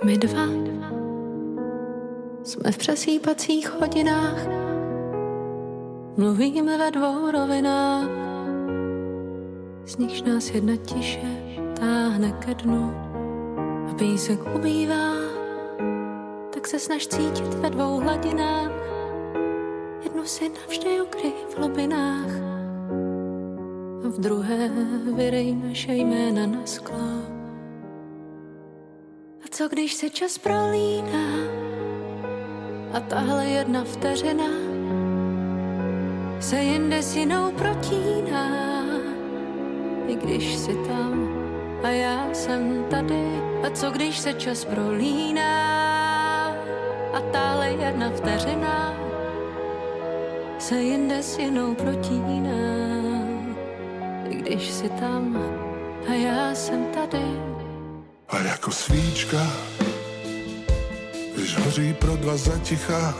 My dva jsme v přesýpacích hodinách, mluvíme ve dvou rovinách, z nichž nás jedna tiše táhne ke dnu a písek ubývá, tak se snaž cítit ve dvou hladinách, jednu si navždy ukryj v hlubinách a v druhé vyrej naše jména na sklo. A co když se čas prolíná a tahle jedna vteřina se jinde s jinou protíná, i když jsi tam a já jsem tady. A co když se čas prolíná a tahle jedna vteřina se jinde s jinou protíná, i když jsi tam a já jsem tady. A jako svíčka, když hoří pro dva zaticha,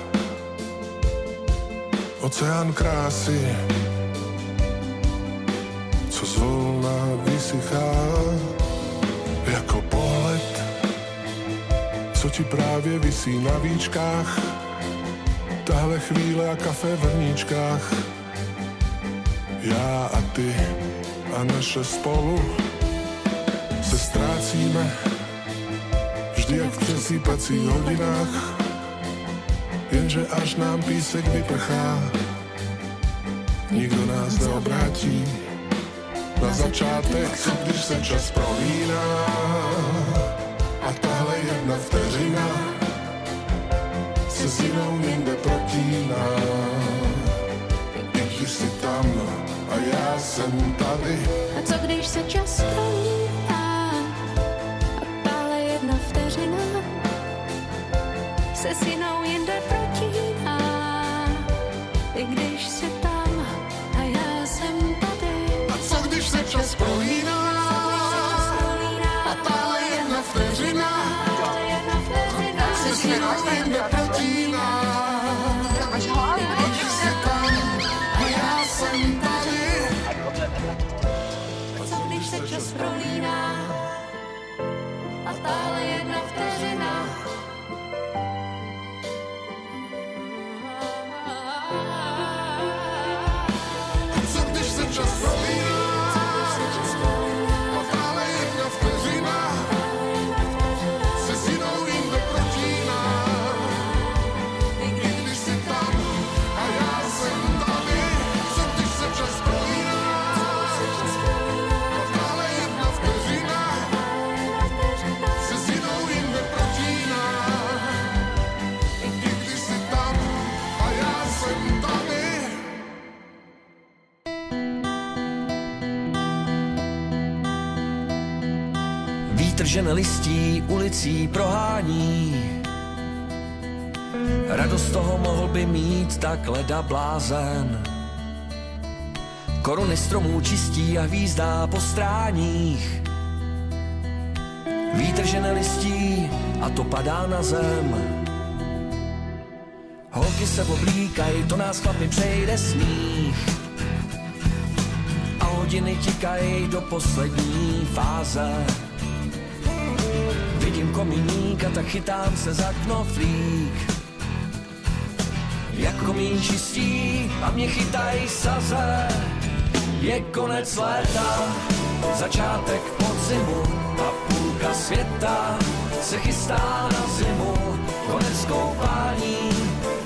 oceán krásy, co zvolna vysychá, jako pohled, co ti právě visí na víčkách, tahle chvíle a kafe v hrníčkách, já a ty a naše spolu se ztrácíme vždy jak v přesýpacích hodinách, jenže až nám písek vyprchá, nikdo nás neobrátí na začátek, co když se čas prolíná a tahle jedna vteřina se s jinou jinde protíná, i když jsi tam a já jsem tady. A co když se čas prolíná a tahle jedna vteřina se s jinou jinde protíná, i když jsi tam a já jsem tady. A co když se čas prolíná a tahle jedna vteřina se s jinou jinde protíná, i když jsi tam a já jsem tady. A co když se čas prolíná a tahle jedna vteřina Co když se čas prolíná a tahle jedna vteřina se s jinou jinde protíná, i když jsi tam a já jsem tady. Co když se čas prolíná a tahle jedna vteřina se s jinou jinde protíná, i když jsi tam a já jsem tady. Vítr žene listí ulicí prohání, radost toho mohl by mít tak leda blázen. Koruny stromů čistí a hvízdá po stráních. Vítr žene listí a to padá na zem. Holky se oblíkají, to nás chlapi přejde sníh. A hodiny tikají do poslední fáze. Vidím komíníka, tak chytám se za knoflík. Jak komín čistí a mě chytají saze. Je konec léta, začátek podzimu a půlka světa se chystá na zimu. Konec koupání,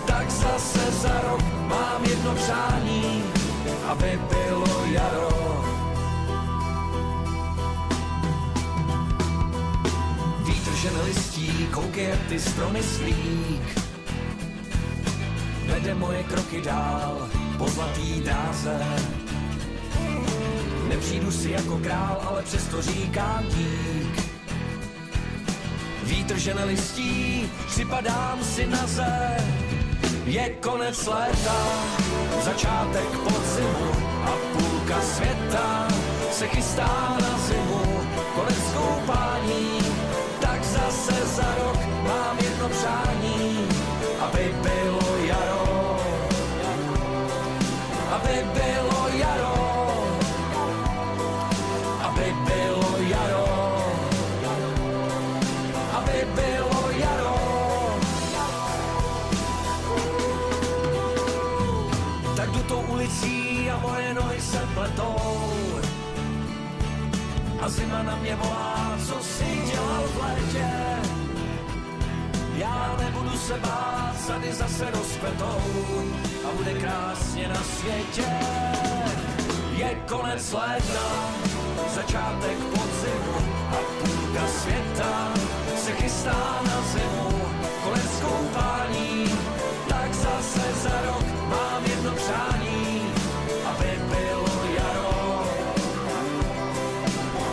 tak zase za rok mám jedno přání, aby bylo jaro. Vítr žene listí, koukej jak ty stromy slík. Vede moje kroky dál po zlatý dráze. Nepřijdu si jako král, ale přesto říkám dík. Vítr žene listí, připadám si na zem. Je konec léta, začátek podzimu a půlka světa se chystá na zimu. Konec koupání, tak zase za rok mám jedno přání, aby bylo jaro, aby bylo jaro, aby bylo jaro, aby bylo a zima na mě volá, co jsi dělal v létě. Já nebudu se bát, sady zase rozkvetou a bude krásně na světě. Je konec léta, začátek podzimu a půlka světa se chystá na zimu. Konec koupání, tak zase za rok mám jedno přání, aby bylo jaro,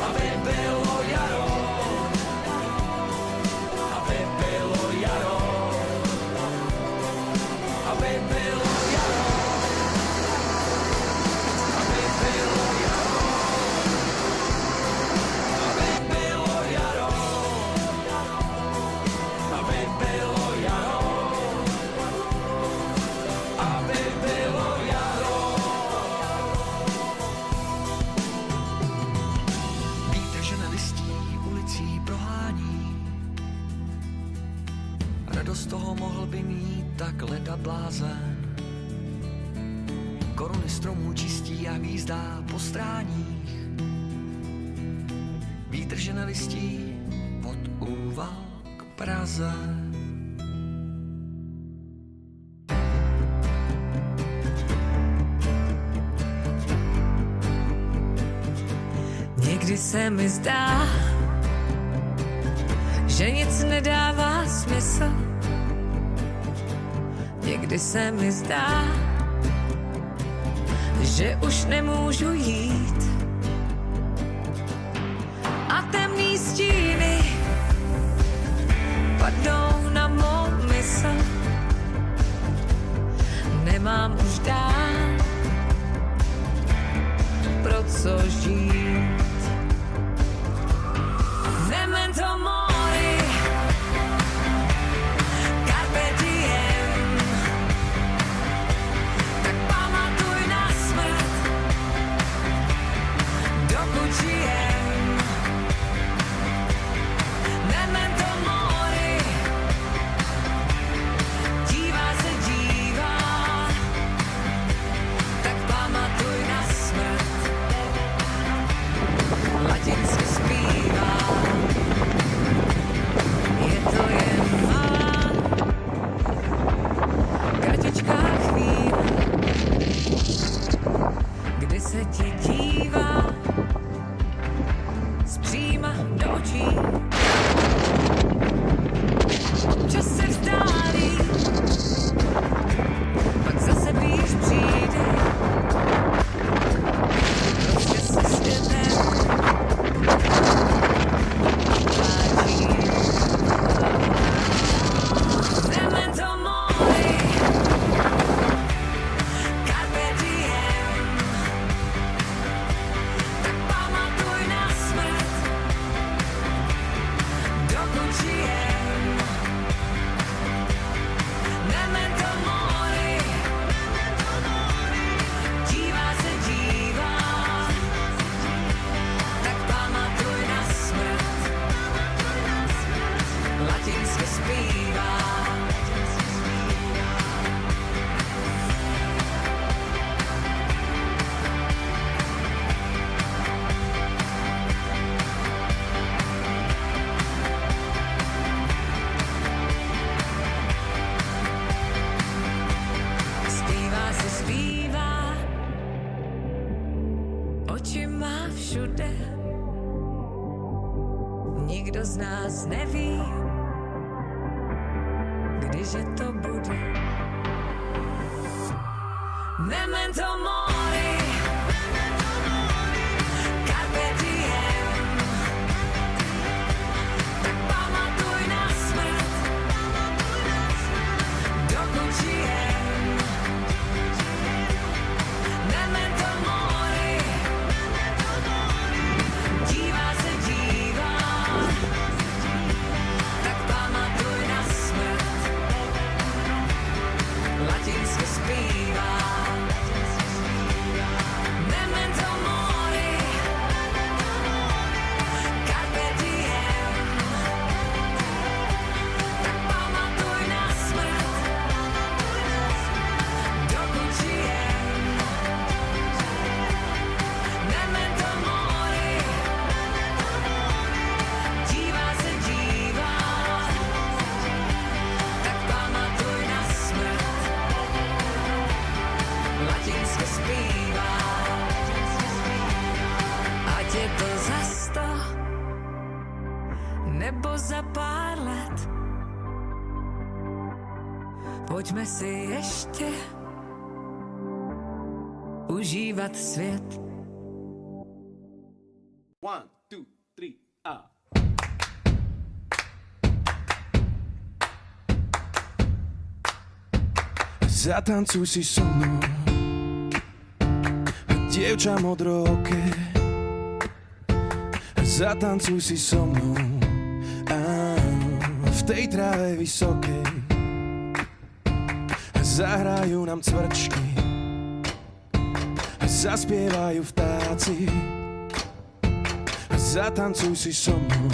aby bylo jaro, aby bylo jaro, aby bylo jaro, aby bylo jaro, aby bylo jaro, aby bylo jaro, aby bylo jaro. Vítr, že nelistí ulicí prohání, radost toho mohl by mít tak leda blázen. Koruny stromů čistí a hvízdá po stráních. Vítr, že nelistí od Úval k Praze. Někdy se mi zdá, že nic nedává smysl. Někdy se mi zdá, že už nemůžu jít. A temný stíny padnou na mou mysl. Nemám už dál pro co žít. Memento mori, carpe diem. Tak pamatuj na smrt, dokud žijem. Memento mori, dívá se dívá. Tak pamatuj na smrt, latinsky zpívá. Je to jen malá, kratičká chvíle, kdy se ti dívá zpříma do očí. Občas se vzdálí, pak zase blíž přijde. Prostě se světem pláčí. Memento mori, carpe diem. Tak pamatuj na smrt, dokud žijem. Memento mori, dívá se dívá. Tak pamatuj na smrt, latinsky zpívá. Zpívá se zpívá, oči má všude. Nikdo z nás neví, kdyže to bude. Memento mori, carpe diem. Tak pamatuj na smrt, dokud žijem. Memento mori, dívá se dívá. Tak pamatuj na smrt, latinsky zpívá. nebo za pár let. Pojďme si ještě užívat svět. 1, 2, 3 a... Zatancuj si so mnou, dievča modrooké. Zatancuj si so mnou, v tej tráve vysokej. Zahrajú nám cvrčky, zaspievajú vtáci. Zatancuj si so mnou,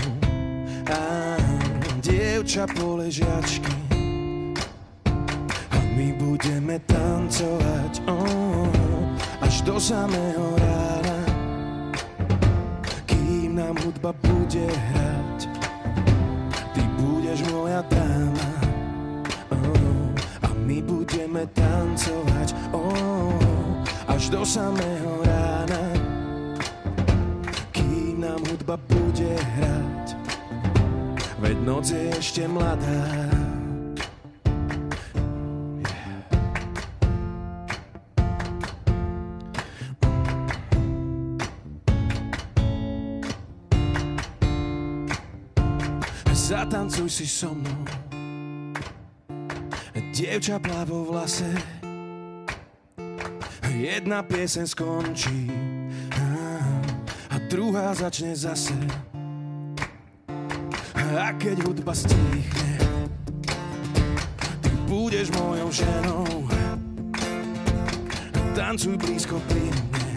dievča poležiačky. My budeme tancovať až do samého rána, kým nám hudba bude hrať. Ty budeš moja dáma a my budeme tancovať až do samého rána, kým nám hudba bude hrať. Veď noc je ešte mladá. Zatancuj si so mnou, dievča plavo v lase. Jedna pieseň skončí a druhá začne zase. A keď hudba stíchne, ty budeš mojou ženou. Tancuj blízko pri mne,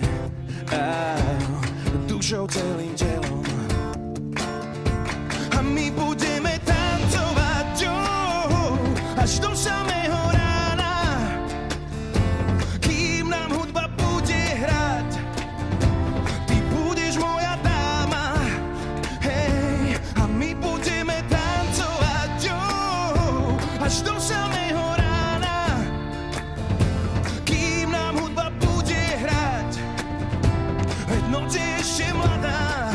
dušou celým telom. A my budeme tancovať až do samého rána, kým nám hudba bude hrať. Ty budeš moja dáma, hej, a my budeme tancovať až do samého rána, kým nám hudba bude hrať. Veď noc je ešte mladá.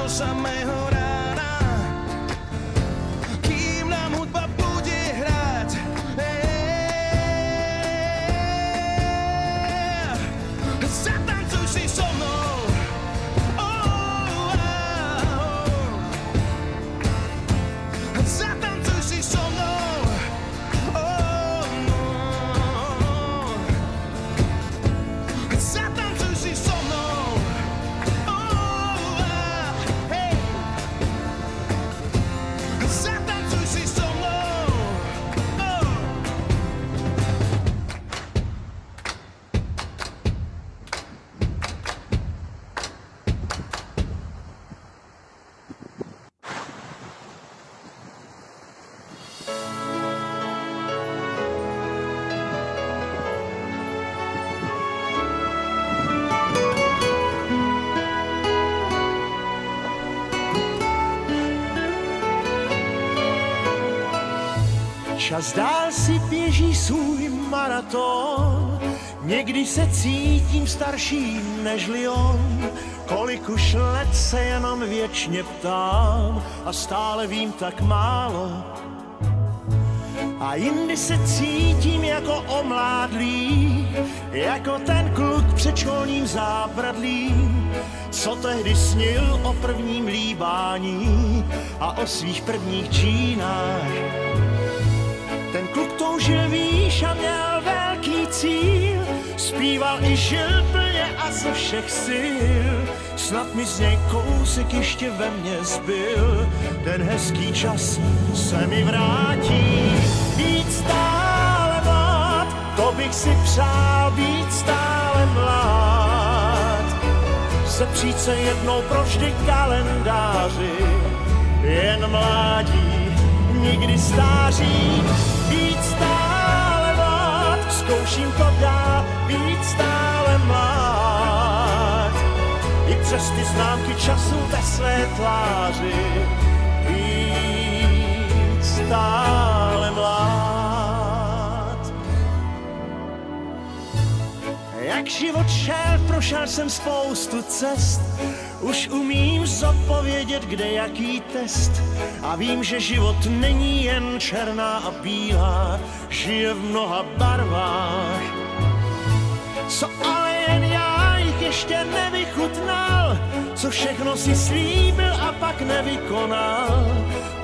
Samého rána, kým nám hudba bude hrať. Zatancuj si so mnou. Zatancuj si so mnou. Zatancuj si so mnou. Čas dál si běží svůj maraton, někdy se cítím starším nežli on. Kolik už let se jenom věčně ptám a stále vím tak málo. A jindy se cítím jako omládlý, jako ten kluk před školním zábradlím, co tehdy snil o prvním líbání a o svých prvních džínách. Ten kluk toužil výš a měl velký cíl, zpíval i žil plně a ze všech sil. Snad mi z něj kousek ještě ve mně zbyl, ten hezký čas se mi vrátí. Být stále mlád, to bych si přál, být stále mlád. Sepřít se jednou provždy kalendáři, jen mládí, nikdy stáří. Být stále mlád, zkouším to dál, být stále mlád. přes ty známky času ve své tváři být stále mlád. Jak život šel, prošel jsem spoustu cest, už umím zodpovědět, kde jaký test. A vím, že život není jen černá a bílá, žije v mnoha barvách. Co ale jen já jich ještě nevychutnal, co všechno si slíbil a pak nevykonal.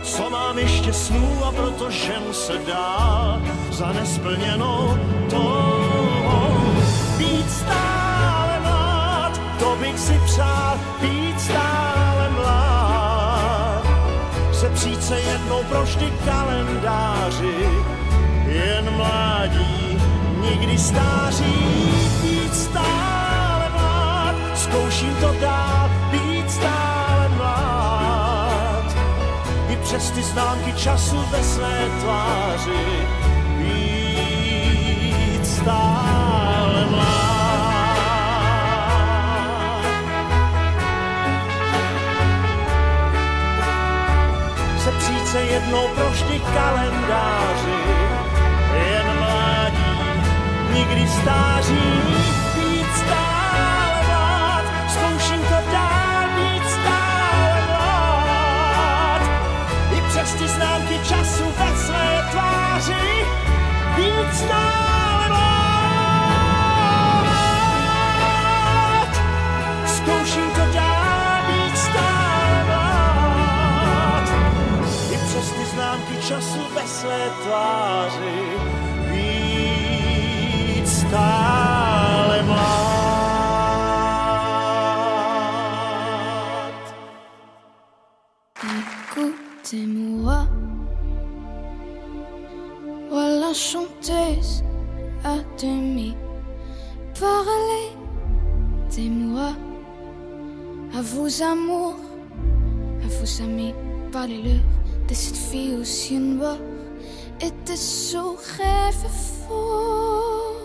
Co mám ještě snů a proto ženu se dál za nesplněnou touhou. Být stále mlád, to bych si přál, být stále mlád. Sepřít se jednou pro vždy kalendáři, jen mládí, nikdy stáří. Být stále mlád, zkouším to dál, být stále mlád. I přes ty známky času ve své tváři, být stále mlád. Sepřít se jednou pro vždy kalendáři, jen mládí, nikdy stáří. Být stále mlád, zkouším to dál, být stále mlád. I přes ty známky času ve své tváři, být stále mlád. Zkouším to dál, být stále mlád. I přes ty známky času ve své tváři, být stále mlád. Écoutez-moi, voilà chanteuse à demi. Parlez-moi à vos amours, à vos amis, parlez-leur de cette fille aux yeux noirs et de son rêve faux.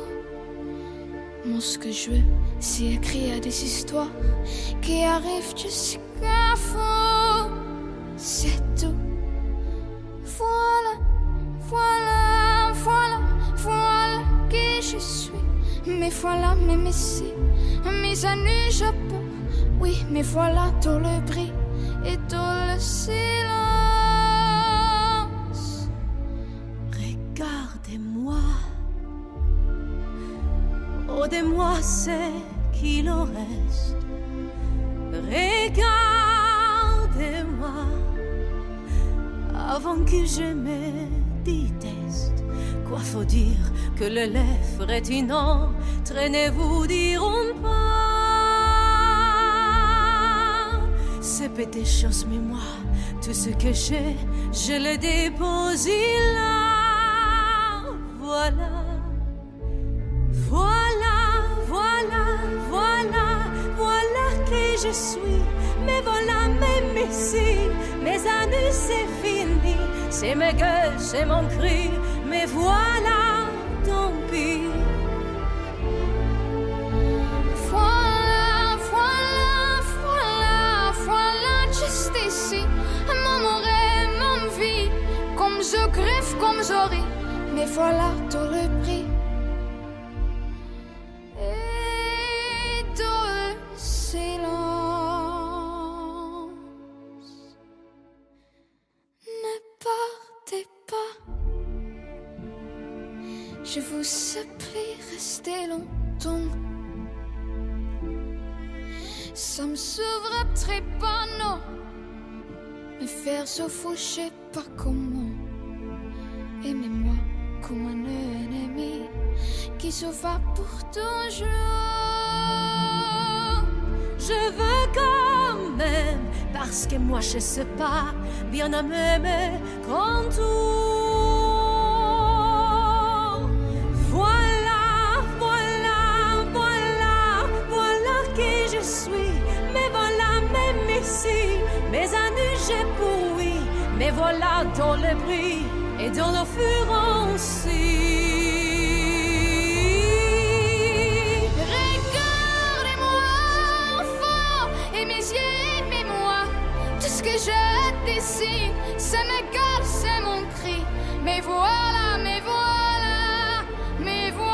Moi, ce que je veux, c'est écrire des histoires qui arrivent jusqu'à fond. C'est tout. Voilà, voilà, voilà, voilà qui je suis. Mais voilà mes messieurs, mes années je peux. Oui, mais voilà tout le bruit et tout le silence. Regardez-moi, oh de moi c'est qu'il en reste. Regardez-moi, avant que je me déteste. Quoi faut dire que les lèvres étinent, traînez-vous diront pas. C'est petites choses, mais moi, tout ce que j'ai, je le dépose là. Voilà, voilà, voilà, voilà, voilà que je suis. Mais voilà même ici, mes années c'est fini. C'est mes gueules, c'est mon cri, mais voilà, tant pis. Voilà, voilà, voilà, voilà, juste ici. Mon oreille, mon vie, comme je griffe, comme je ris. Mais voilà tout le prix. Et tout le silence. Ne partez pas. Je vous supplie, restez longtemps. Ça me sauverait pas, non. Me faire souffrir, je sais pas comment. Aimez-moi comme un ennemi qui se va pour toujours. Je veux quand même, parce que moi je sais pas bien m'aimer comme tout. Voilà, voilà, voilà, voilà qui je suis. Mais voilà même ici, mes années j'ai pourri. Mais voilà dans le bruit et dans le fureur aussi. Regardez-moi enfant j'ai d'ici. C'est mes gars, c'est mon cri. Mais voilà, mais voilà, mais voilà.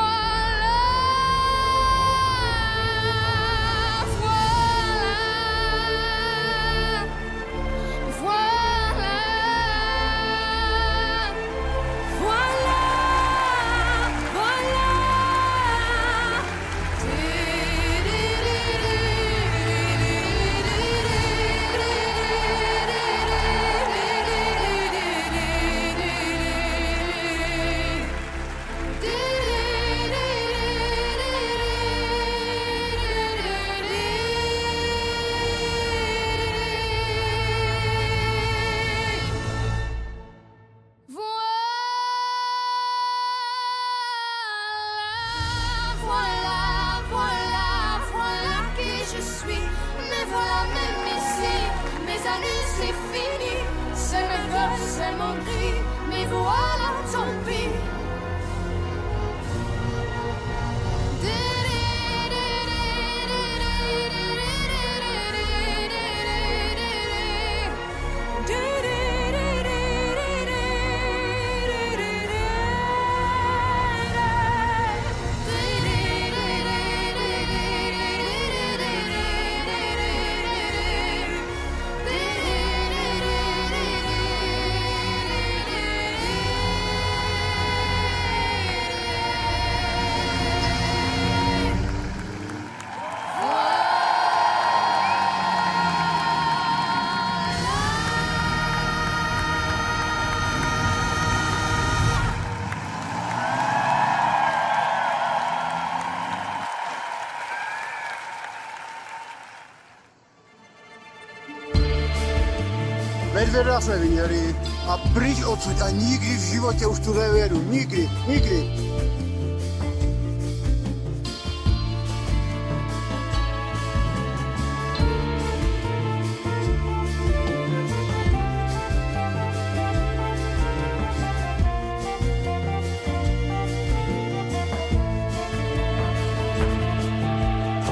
Medvěda jsme viděli a pryč odsud a nikdy v životě už tu nevědu. Nikdy, nikdy.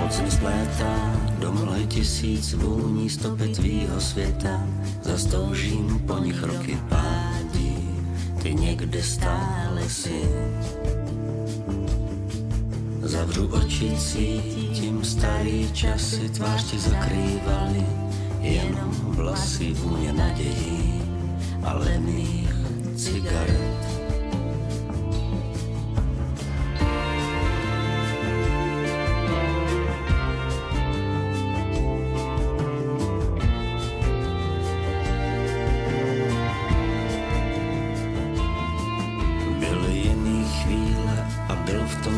Podzim splétá do mlhy tisíc vůní stopy tvýho světa. Zastoužím po nich roky pádí, ty někde stále si. Zavřu oči, cítím starý časy, tvář ti zakrývaly jenom vlasy vůně nadějí a lených cigaret.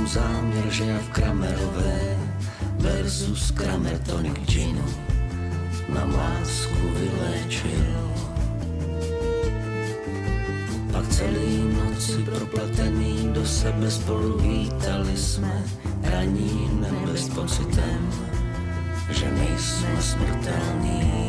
Záměr, že já v Kramerové versus Kramer tonic ginu nám lásku vyléčil. Pak celý noci propletený do sebe spolu vítali jsme raní nebe s pocitem, že nejsme smrtelní.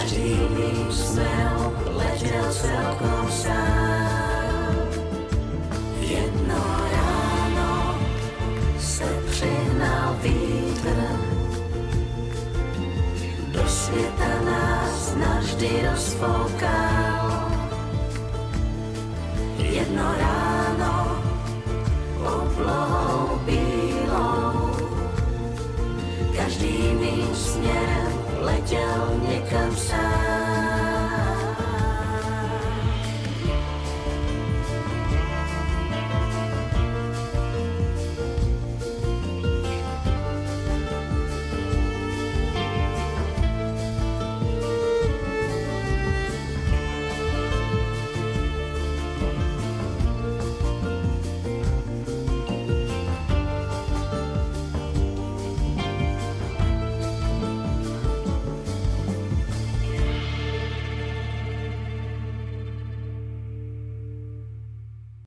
každý jiným směrem letěl celkom sám. Jedno ráno se přihnal vítr, do světa nás navždy rozfoukal. Jedno ráno oblohou bílou každý jiným směrem letěl někam sám.